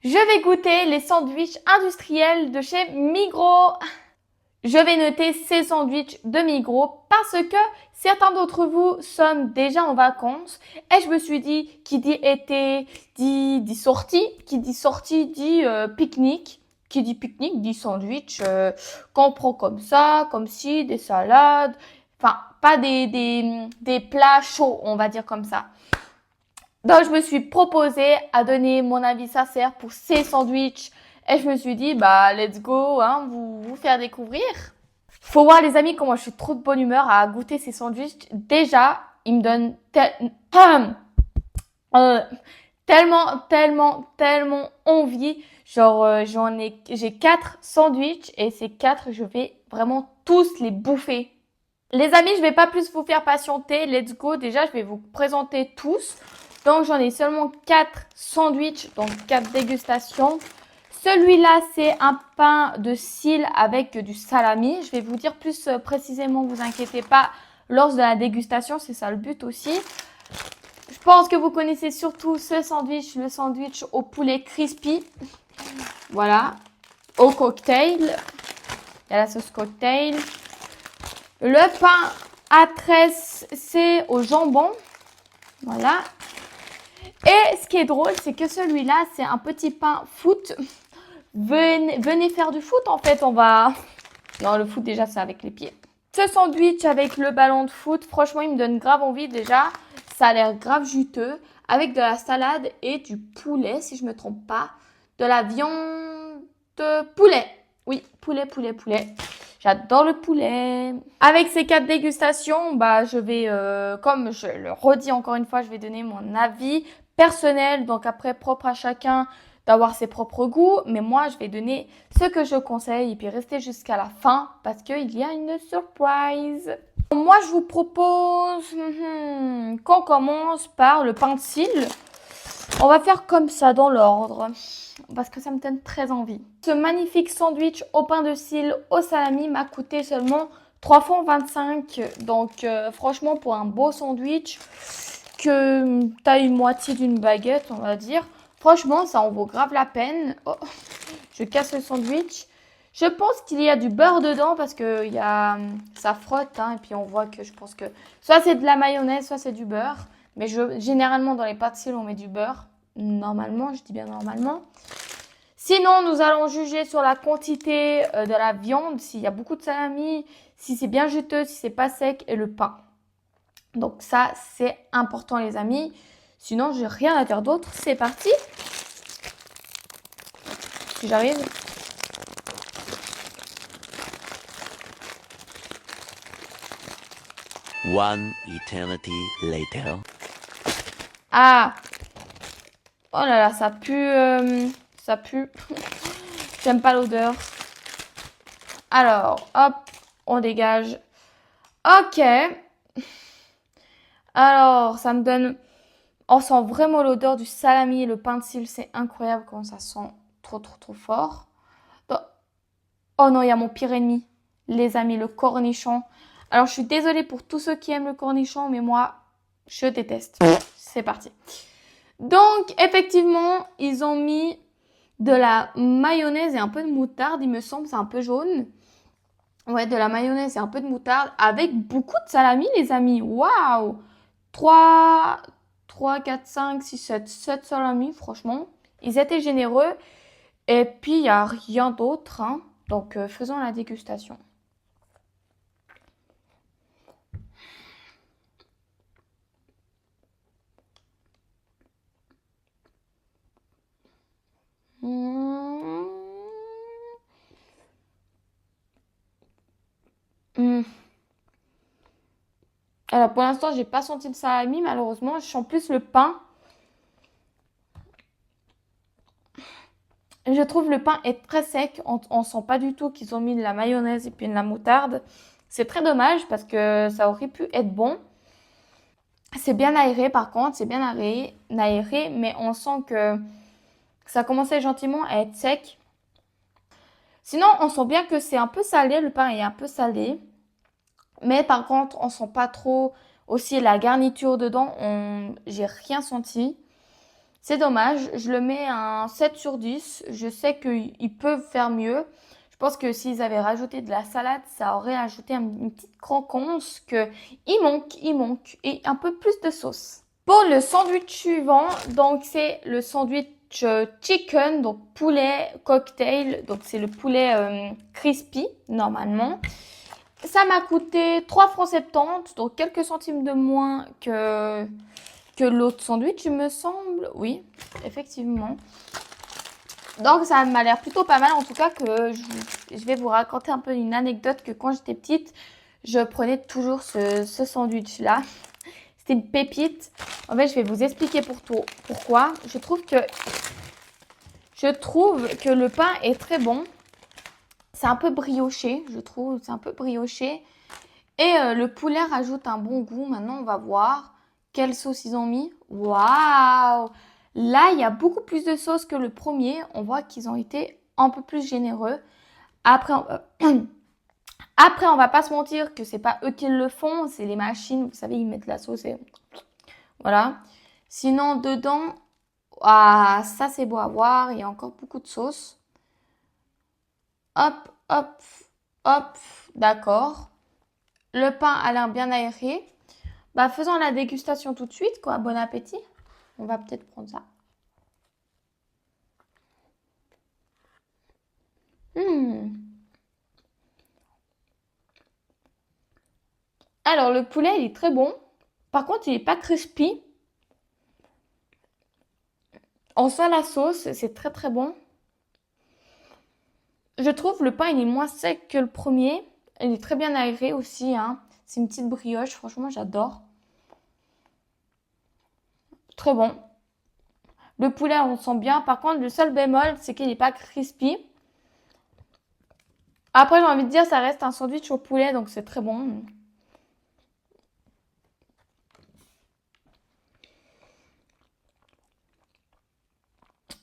Je vais goûter les sandwichs industriels de chez Migros. Je vais noter ces sandwichs de Migros parce que certains d'entre vous sont déjà en vacances et je me suis dit, qui dit été, dit sortie, qui dit sortie dit pique-nique, qui dit pique-nique dit sandwich qu'on prend comme ça, comme ci, des salades, enfin pas des plats chauds, on va dire comme ça. Donc, je me suis proposée à donner mon avis sincère pour ces sandwichs. Et je me suis dit, bah, let's go, hein, vous faire découvrir. Faut voir, les amis, comment je suis trop de bonne humeur à goûter ces sandwichs. Déjà, ils me donnent euh, tellement envie. Genre, j'ai 4 sandwichs et ces 4, je vais vraiment tous les bouffer. Les amis, je vais pas plus vous faire patienter. Let's go. Déjà, je vais vous présenter tous. Donc, j'en ai seulement 4 sandwichs, donc 4 dégustations. Celui-là, c'est un pain de cils avec du salami. Je vais vous dire plus précisément, vous inquiétez pas, lors de la dégustation. C'est ça le but aussi. Je pense que vous connaissez surtout ce sandwich, le sandwich au poulet crispy. Voilà. Au cocktail. Il y a la sauce cocktail. Le pain à tresse, c'est au jambon. Voilà. Et ce qui est drôle, c'est que celui-là, c'est un petit pain foot. Venez faire du foot, en fait. On va... Non, le foot, déjà, c'est avec les pieds. Ce sandwich avec le ballon de foot, franchement, il me donne grave envie déjà. Ça a l'air grave juteux. Avec de la salade et du poulet, si je me trompe pas. De la viande de poulet. Oui, poulet. J'adore le poulet. Avec ces 4 dégustations, bah, je vais, comme je le redis encore une fois, je vais donner mon avis personnel. Donc après, propre à chacun d'avoir ses propres goûts. Mais moi, je vais donner ce que je conseille et puis rester jusqu'à la fin parce qu'il y a une surprise. Moi, je vous propose qu'on commence par le pain de cils. On va faire comme ça dans l'ordre parce que ça me donne très envie. Ce magnifique sandwich au pain de cils au salami m'a coûté seulement 3,25 €. Donc franchement, pour un beau sandwich que taille moitié d'une baguette, on va dire, franchement, ça en vaut grave la peine. Oh, je casse le sandwich. Je pense qu'il y a du beurre dedans parce que ça frotte, hein, et puis on voit que je pense que soit c'est de la mayonnaise, soit c'est du beurre. Mais généralement, dans les pâtes cils, on met du beurre. Normalement, je dis bien normalement. Sinon, nous allons juger sur la quantité de la viande, s'il y a beaucoup de salami, si c'est bien juteux, si c'est pas sec, et le pain. Donc ça, c'est important, les amis. Sinon, j'ai rien à dire d'autre. C'est parti. Si j'arrive. One eternity later. Ah! Oh là là, ça pue. Ça pue. J'aime pas l'odeur. Alors, hop, on dégage. Ok. Alors, ça me donne... On sent vraiment l'odeur du salami et le pain de cils. C'est incroyable comment ça sent trop fort. Oh non, il y a mon pire ennemi. Les amis, le cornichon. Alors, je suis désolée pour tous ceux qui aiment le cornichon, mais moi, je déteste. C'est parti. Donc, effectivement, ils ont mis de la mayonnaise et un peu de moutarde, il me semble, c'est un peu jaune. Ouais, de la mayonnaise et un peu de moutarde avec beaucoup de salami, les amis. Waouh! 3, 4, 5, 6, 7 salami, franchement. Ils étaient généreux. Et puis, il n'y a rien d'autre, hein. Donc, faisons la dégustation. Mmh. Mmh. Alors, pour l'instant, j'ai pas senti de salami, malheureusement. Je sens plus le pain. Je trouve le pain est très sec. On sent pas du tout qu'ils ont mis de la mayonnaise et puis de la moutarde. C'est très dommage parce que ça aurait pu être bon. C'est bien aéré par contre, c'est bien aéré, mais on sent que ça commençait gentiment à être sec. Sinon, on sent bien que c'est un peu salé, le pain est un peu salé. Mais par contre, on sent pas trop aussi la garniture dedans. J'ai rien senti. C'est dommage, je le mets un 7 sur 10. Je sais qu'ils peuvent faire mieux. Je pense que s'ils avaient rajouté de la salade, ça aurait ajouté une petite croquance que il manque et un peu plus de sauce. Pour le sandwich suivant, donc c'est le sandwich chicken, donc poulet cocktail, donc c'est le poulet crispy normalement. Ça m'a coûté 3,70 francs, donc quelques centimes de moins que l'autre sandwich, il me semble. Oui, effectivement. Donc ça m'a l'air plutôt pas mal. En tout cas, que je vais vous raconter un peu une anecdote que quand j'étais petite, je prenais toujours ce sandwich-là. C'était une pépite. En fait, je vais vous expliquer pourquoi. Je trouve que le pain est très bon. C'est un peu brioché, je trouve. C'est un peu brioché. Et le poulet rajoute un bon goût. Maintenant, on va voir quelle sauce ils ont mis. Waouh! Là, il y a beaucoup plus de sauce que le premier. On voit qu'ils ont été un peu plus généreux. Après, Après, on va pas se mentir que c'est pas eux qui le font, c'est les machines. Vous savez, ils mettent la sauce et voilà. Sinon, dedans, ah, ça c'est beau à voir. Il y a encore beaucoup de sauce. Hop, hop, hop. D'accord. Le pain a l'air bien aéré. Bah, faisons la dégustation tout de suite, quoi. Bon appétit. On va peut-être prendre ça. Alors, le poulet, il est très bon. Par contre, il n'est pas crispy. On sent la sauce, c'est très très bon. Je trouve le pain, il est moins sec que le premier. Il est très bien aéré aussi, hein. C'est une petite brioche, franchement, j'adore. Très bon. Le poulet, on sent bien. Par contre, le seul bémol, c'est qu'il n'est pas crispy. Après, j'ai envie de dire, ça reste un sandwich au poulet, donc c'est très bon.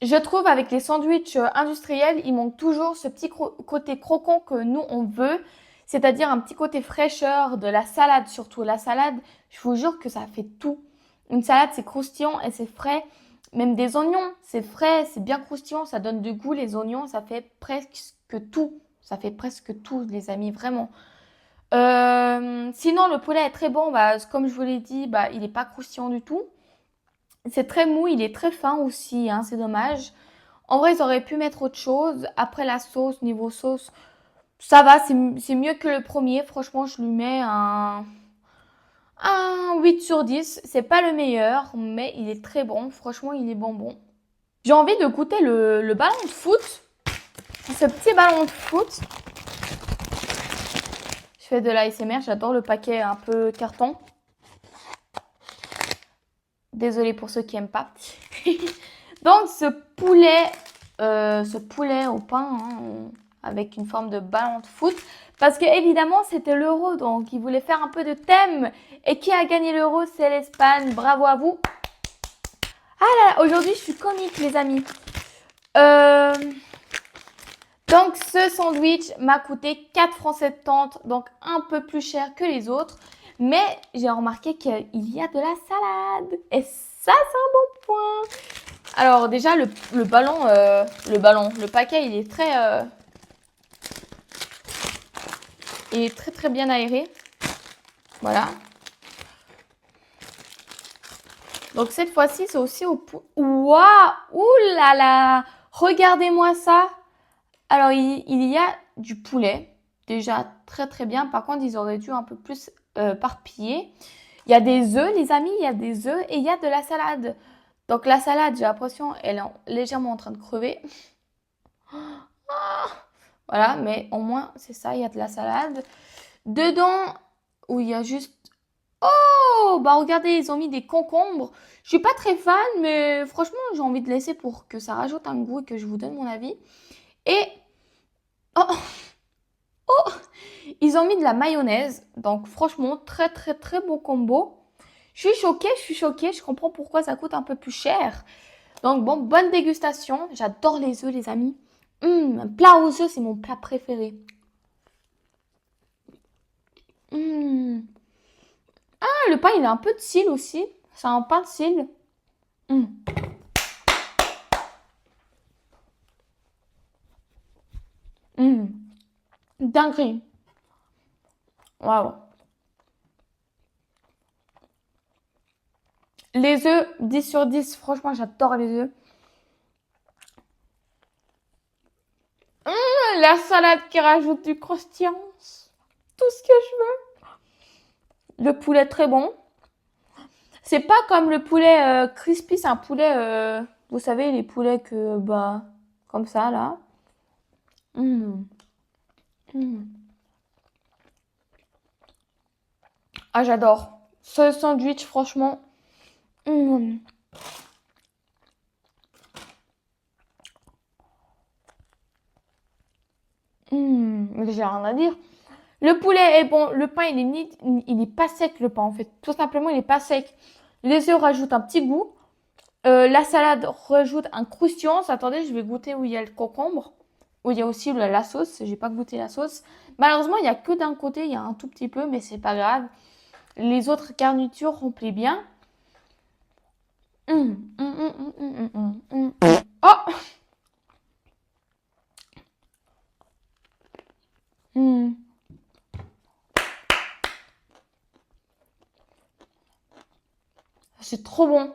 Je trouve avec les sandwichs industriels, il manque toujours ce petit côté croquant que nous, on veut. C'est-à-dire un petit côté fraîcheur de la salade surtout. La salade, je vous jure que ça fait tout. Une salade, c'est croustillant et c'est frais. Même des oignons, c'est frais, c'est bien croustillant, ça donne du goût. Les oignons, ça fait presque tout. Ça fait presque tout, les amis, vraiment. Sinon, le poulet est très bon. Bah, comme je vous l'ai dit, bah, il n'est pas croustillant du tout. C'est très mou, il est très fin aussi, hein, c'est dommage. En vrai, ils auraient pu mettre autre chose. Après la sauce, niveau sauce, ça va, c'est mieux que le premier. Franchement, je lui mets un 8 sur 10. C'est pas le meilleur, mais il est très bon. Franchement, il est bonbon. J'ai envie de goûter le ballon de foot. Ce petit ballon de foot. Je fais de l'ASMR, j'adore le paquet un peu carton. Désolée pour ceux qui aiment pas. Donc ce poulet au pain, hein, avec une forme de ballon de foot. Parce que évidemment c'était l'Euro, donc ils voulaient faire un peu de thème. Et qui a gagné l'Euro? C'est l'Espagne. Bravo à vous. Ah là, aujourd'hui je suis comique les amis. Donc ce sandwich m'a coûté 4,70 francs, donc un peu plus cher que les autres. Mais j'ai remarqué qu'il y a de la salade. Et ça, c'est un bon point. Alors déjà, le paquet, il est très très bien aéré. Voilà. Donc cette fois-ci, c'est aussi au poulet. Waouh! Ouh là là! Regardez-moi ça! Alors, il y a du poulet. Déjà très très bien. Par contre, ils auraient dû un peu plus parpiller. Il y a des œufs, les amis. Il y a des œufs et il y a de la salade. Donc la salade, j'ai l'impression, elle est légèrement en train de crever. Voilà, mais au moins, c'est ça, il y a de la salade. Dedans, où il y a juste... Oh, bah regardez, ils ont mis des concombres. Je suis pas très fan, mais franchement, j'ai envie de laisser pour que ça rajoute un goût et que je vous donne mon avis. Et... Oh, oh, ils ont mis de la mayonnaise. Donc franchement, très très très beau combo. Je suis choquée. Je comprends pourquoi ça coûte un peu plus cher. Donc bon, bonne dégustation. J'adore les œufs, les amis. Un plat aux œufs, c'est mon plat préféré. Ah, le pain, il a un peu de cils aussi. C'est un pain de cils. Mmh. Dinguerie. Waouh. Les œufs, 10 sur 10. Franchement, j'adore les œufs. La salade qui rajoute du croustillant. Tout ce que je veux. Le poulet très bon. C'est pas comme le poulet crispy, c'est un poulet, vous savez, les poulets que, bah, comme ça, là. Mmh. Mmh. Ah, j'adore. Ce sandwich, franchement. Mmh. Mais j'ai rien à dire. Le poulet est bon, le pain il est pas sec le pain en fait. Tout simplement il est pas sec. Les œufs rajoutent un petit goût. La salade rajoute un croustillant. Attendez, je vais goûter où il y a le concombre. Où il y a aussi la sauce. J'ai pas goûté la sauce. Malheureusement il y a que d'un côté, il y a un tout petit peu, mais c'est pas grave. Les autres garnitures remplissent bien. Hum, hum, hum, hum, hum, hum, hum, hum. Oh. Hum. C'est trop bon.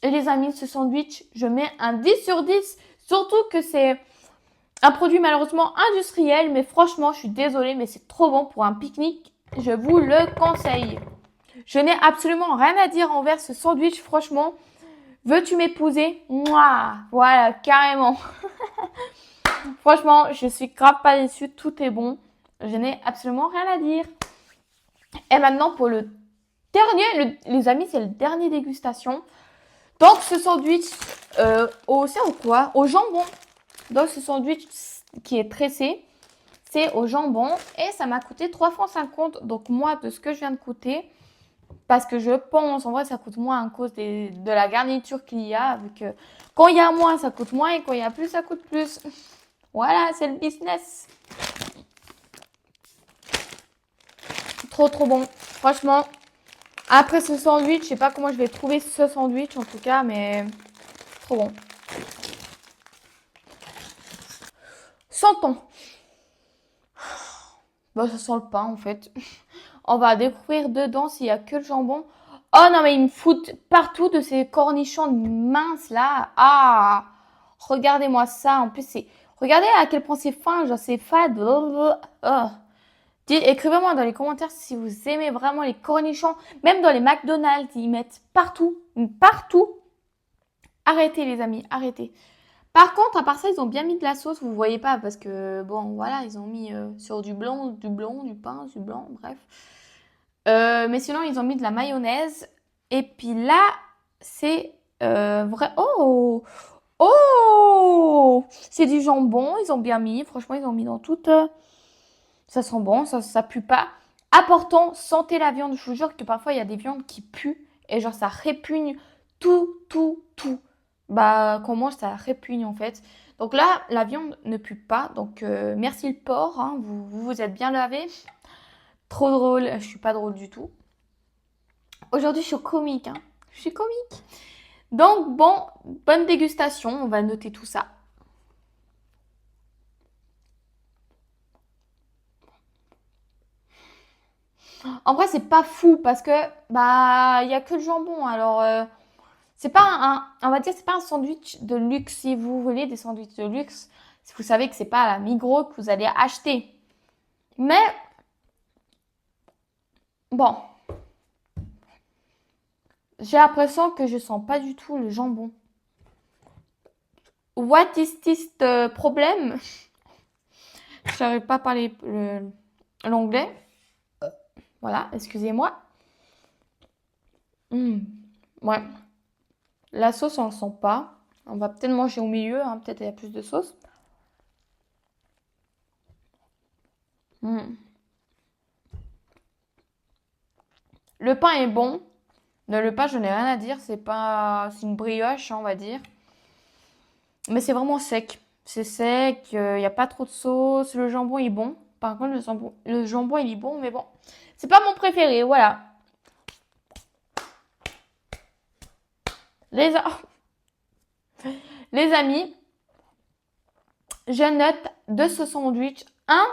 Et les amis, ce sandwich, je mets un 10 sur 10. Surtout que c'est un produit malheureusement industriel, mais franchement, je suis désolée, mais c'est trop bon pour un pique-nique. Je vous le conseille. Je n'ai absolument rien à dire envers ce sandwich, franchement. Veux-tu m'épouser? Moi, voilà, carrément. Franchement, je suis grave pas déçue, tout est bon. Je n'ai absolument rien à dire. Et maintenant, pour le dernier, les amis, c'est le dernier dégustation. Donc, ce sandwich, c'est au quoi? Au jambon. Donc, ce sandwich qui est tressé, c'est au jambon et ça m'a coûté 3,50 francs. Donc, moi, de ce que je viens de coûter, parce que je pense, en vrai, ça coûte moins à cause de la garniture qu'il y a. Vu que quand il y a moins, ça coûte moins et quand il y a plus, ça coûte plus. Voilà, c'est le business. Trop, trop bon. Franchement, après ce sandwich, je sais pas comment je vais trouver ce sandwich en tout cas, mais trop bon. Sentons. Bah, ça sent le pain en fait. On va découvrir dedans s'il y a que le jambon. Oh non, mais ils me foutent partout de ces cornichons minces là. Ah, regardez-moi ça. En plus, c'est. Regardez à quel point c'est fin, genre c'est fade. Oh. Écrivez-moi dans les commentaires si vous aimez vraiment les cornichons. Même dans les McDonald's, ils mettent partout. Partout. Arrêtez les amis, arrêtez. Par contre, à part ça, ils ont bien mis de la sauce, vous voyez pas, parce que bon, voilà, ils ont mis sur du blanc, du pain, du blanc, bref. Mais sinon, ils ont mis de la mayonnaise. Et puis là, c'est vrai. Oh! Oh! C'est du jambon, ils ont bien mis. Franchement, ils ont mis dans toute. Ça sent bon, ça pue pas. Important, sentez la viande. Je vous jure que parfois, il y a des viandes qui puent. Et genre, ça répugne tout, tout, tout. Bah, quand on mange, ça répugne en fait. Donc là, la viande ne pue pas. Donc, merci le porc. Hein, vous êtes bien lavé. Trop drôle. Je suis pas drôle du tout. Aujourd'hui, je suis comique. Hein. Je suis comique. Donc, bon, bonne dégustation. On va noter tout ça. En vrai, c'est pas fou parce que, bah, il y a que le jambon. Alors, c'est pas on va dire, c'est pas un sandwich de luxe. Si vous voulez des sandwichs de luxe, vous savez que c'est pas à la Migros que vous allez acheter. Mais, bon, j'ai l'impression que je sens pas du tout le jambon. What is this problem? Je n'arrive pas à parler l'anglais. Voilà, excusez-moi. Ouais. La sauce, on ne le sent pas. On va peut-être manger au milieu, hein, peut-être il y a plus de sauce. Mm. Le pain est bon. Le pain, je n'ai rien à dire. C'est pas, c'est une brioche, hein, on va dire. Mais c'est vraiment sec. C'est sec. Il n'y a pas trop de sauce. Le jambon est bon. Par contre, le jambon, il est bon, mais bon, c'est pas mon préféré. Voilà. Les, a- les amis, je note de ce sandwich un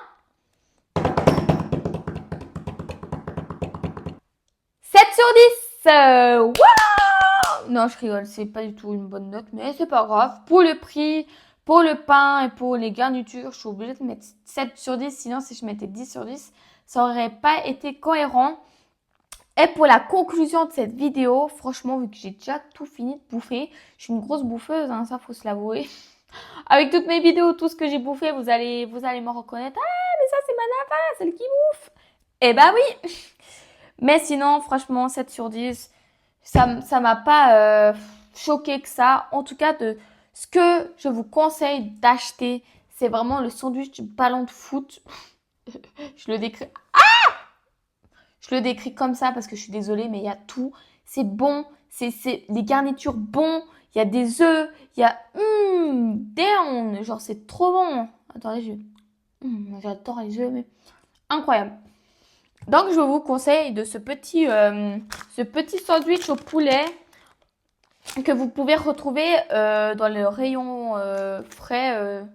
7 sur 10. Waouh! Non, je rigole, c'est pas du tout une bonne note, mais c'est pas grave. Pour le prix, pour le pain et pour les garnitures, je suis obligée de mettre 7 sur 10. Sinon, si je mettais 10 sur 10, ça aurait pas été cohérent. Et pour la conclusion de cette vidéo, franchement, vu que j'ai déjà tout fini de bouffer, je suis une grosse bouffeuse, hein, ça faut se l'avouer. Avec toutes mes vidéos, tout ce que j'ai bouffé, vous allez me reconnaître. Ah, mais ça c'est Manafa, celle qui bouffe. Eh bah oui. Mais sinon, franchement, 7 sur 10, ça m'a pas choqué que ça. En tout cas, de ce que je vous conseille d'acheter, c'est vraiment le sandwich ballon de foot. Je le décris. Je le décris comme ça parce que je suis désolée, mais il y a tout. C'est bon, c'est les garnitures bon. Il y a des œufs, il y a damn, genre c'est trop bon. Attendez, j'adore les œufs, mais incroyable. Donc je vous conseille de ce petit sandwich au poulet que vous pouvez retrouver dans le rayon frais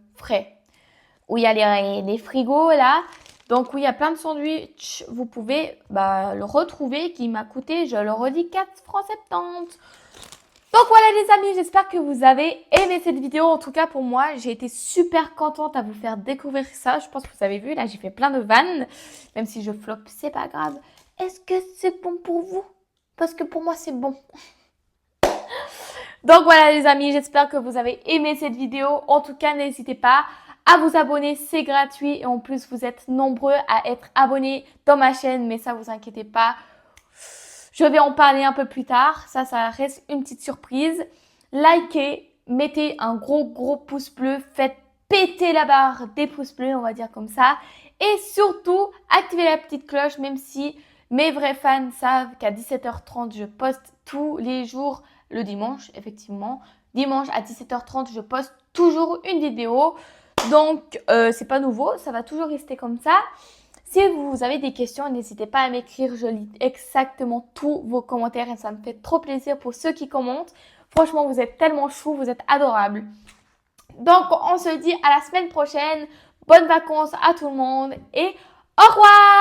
où il y a les frigos là. Donc où il y a plein de sandwichs, vous pouvez le retrouver qui m'a coûté, je le redis, 4,70 francs. Donc voilà les amis, j'espère que vous avez aimé cette vidéo. En tout cas pour moi, j'ai été super contente à vous faire découvrir ça. Je pense que vous avez vu, là j'ai fait plein de vannes. Même si je floppe, c'est pas grave. Est-ce que c'est bon pour vous? Parce que pour moi c'est bon. Donc voilà les amis, j'espère que vous avez aimé cette vidéo. En tout cas, n'hésitez pas à vous abonner, c'est gratuit. Et en plus, vous êtes nombreux à être abonnés dans ma chaîne. Mais ça, vous inquiétez pas. Je vais en parler un peu plus tard. Ça reste une petite surprise. Likez, mettez un gros pouce bleu. Faites péter la barre des pouces bleus, on va dire comme ça. Et surtout, activez la petite cloche, même si mes vrais fans savent qu'à 17h30, je poste tous les jours le dimanche, effectivement. Dimanche à 17h30, je poste toujours une vidéo. Donc, c'est pas nouveau, ça va toujours rester comme ça. Si vous avez des questions, n'hésitez pas à m'écrire. Je lis exactement tous vos commentaires et ça me fait trop plaisir pour ceux qui commentent. Franchement, vous êtes tellement chou, vous êtes adorables. Donc, on se dit à la semaine prochaine. Bonnes vacances à tout le monde et au revoir!